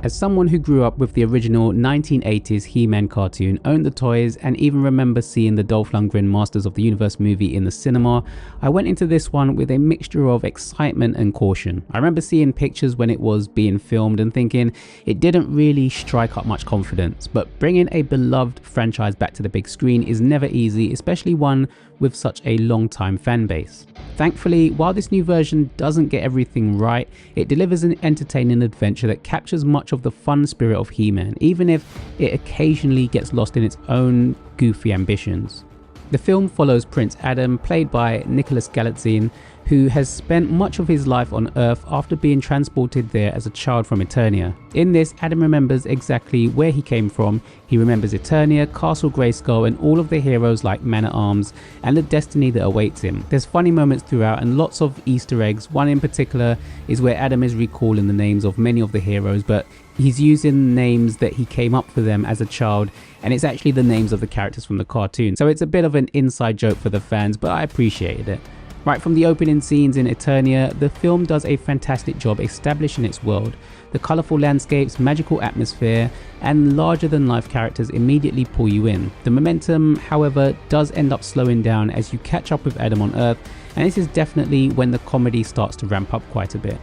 As someone who grew up with the original 1980s He-Man cartoon, owned the toys, and even remember seeing the Dolph Lundgren Masters of the Universe movie in the cinema, I went into this one with a mixture of excitement and caution. I remember seeing pictures when it was being filmed and thinking it didn't really strike up much confidence, but bringing a beloved franchise back to the big screen is never easy, especially one with such a long-time fan base. Thankfully, while this new version doesn't get everything right, it delivers an entertaining adventure that captures much of the fun spirit of He-Man, even if it occasionally gets lost in its own goofy ambitions. The film follows Prince Adam, played by Nicholas Galitzine, who has spent much of his life on Earth after being transported there as a child from Eternia. In this, Adam remembers exactly where he came from. He remembers Eternia, Castle Grayskull, and all of the heroes like Man-at-Arms and the destiny that awaits him. There's funny moments throughout and lots of Easter eggs. One in particular is where Adam is recalling the names of many of the heroes, but he's using names that he came up with them as a child, and it's actually the names of the characters from the cartoon. So it's a bit of an inside joke for the fans, but I appreciated it. Right from the opening scenes in Eternia, the film does a fantastic job establishing its world. The colourful landscapes, magical atmosphere, and larger than life characters immediately pull you in. The momentum, however, does end up slowing down as you catch up with Adam on Earth, and this is definitely when the comedy starts to ramp up quite a bit.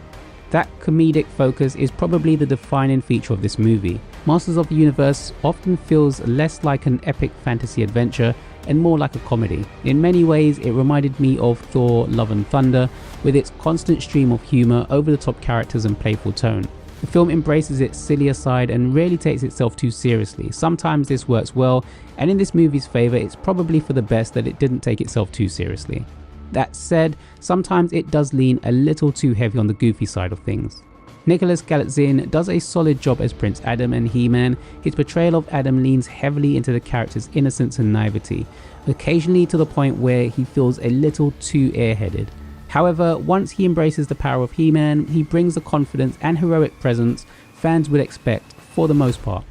That comedic focus is probably the defining feature of this movie. Masters of the Universe often feels less like an epic fantasy adventure and more like a comedy. In many ways, it reminded me of Thor: Love and Thunder, with its constant stream of humour, over-the-top characters and playful tone. The film embraces its sillier side and rarely takes itself too seriously. Sometimes this works well, and in this movie's favour, it's probably for the best that it didn't take itself too seriously. That said, sometimes it does lean a little too heavy on the goofy side of things. Nicholas Galitzine does a solid job as Prince Adam and He-Man. His portrayal of Adam leans heavily into the character's innocence and naivety, occasionally to the point where he feels a little too airheaded. However, once he embraces the power of He-Man, he brings the confidence and heroic presence fans would expect for the most part.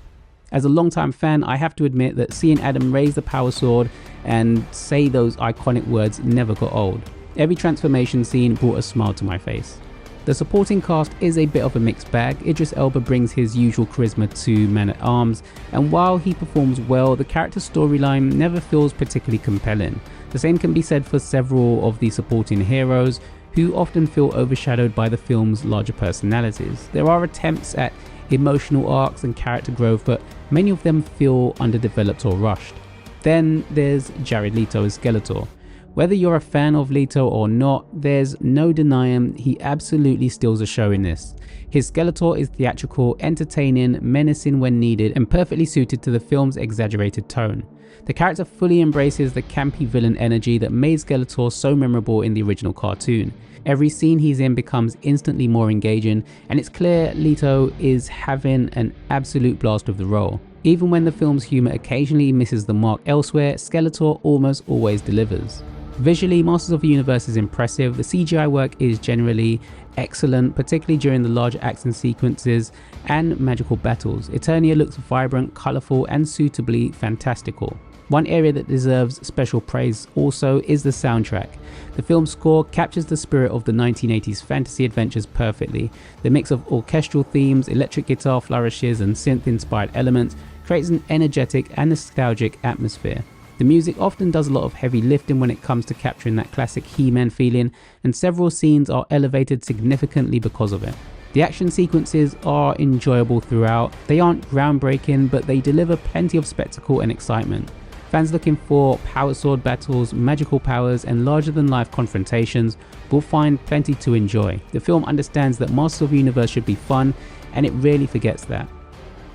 As a longtime fan, I have to admit that seeing Adam raise the power sword and say those iconic words never got old. Every transformation scene brought a smile to my face. The supporting cast is a bit of a mixed bag. Idris Elba brings his usual charisma to Man-at-Arms, and while he performs well, the character's storyline never feels particularly compelling. The same can be said for several of the supporting heroes, who often feel overshadowed by the film's larger personalities. There are attempts at emotional arcs and character growth, but many of them feel underdeveloped or rushed. Then there's Jared Leto as Skeletor. Whether you're a fan of Leto or not, there's no denying he absolutely steals the show in this. His Skeletor is theatrical, entertaining, menacing when needed, and perfectly suited to the film's exaggerated tone. The character fully embraces the campy villain energy that made Skeletor so memorable in the original cartoon. Every scene he's in becomes instantly more engaging, and it's clear Leto is having an absolute blast with the role. Even when the film's humour occasionally misses the mark elsewhere, Skeletor almost always delivers. Visually, Masters of the Universe is impressive. The CGI work is generally excellent, particularly during the larger action sequences and magical battles. Eternia looks vibrant, colourful, and suitably fantastical. One area that deserves special praise also is the soundtrack. The film's score captures the spirit of the 1980s fantasy adventures perfectly. The mix of orchestral themes, electric guitar flourishes, and synth-inspired elements creates an energetic and nostalgic atmosphere. The music often does a lot of heavy lifting when it comes to capturing that classic He-Man feeling, and several scenes are elevated significantly because of it. The action sequences are enjoyable throughout. They aren't groundbreaking, but they deliver plenty of spectacle and excitement. Fans looking for power sword battles, magical powers, and larger-than-life confrontations will find plenty to enjoy. The film understands that Masters of the Universe should be fun, and it rarely forgets that.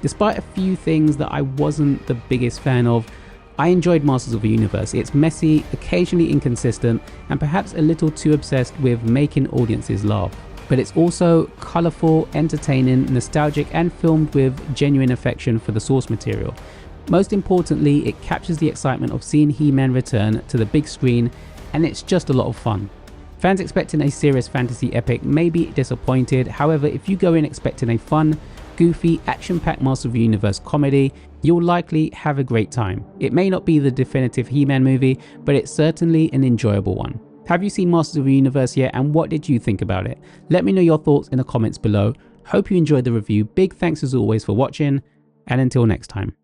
Despite a few things that I wasn't the biggest fan of, I enjoyed Masters of the Universe. It's messy, occasionally inconsistent, and perhaps a little too obsessed with making audiences laugh. But it's also colourful, entertaining, nostalgic, and filmed with genuine affection for the source material. Most importantly, it captures the excitement of seeing He-Man return to the big screen, and it's just a lot of fun. Fans expecting a serious fantasy epic may be disappointed. However, if you go in expecting a fun, goofy, action-packed Masters of the Universe comedy, you'll likely have a great time. It may not be the definitive He-Man movie, but it's certainly an enjoyable one. Have you seen Masters of the Universe yet, and what did you think about it? Let me know your thoughts in the comments below. Hope you enjoyed the review. Big thanks as always for watching, and until next time.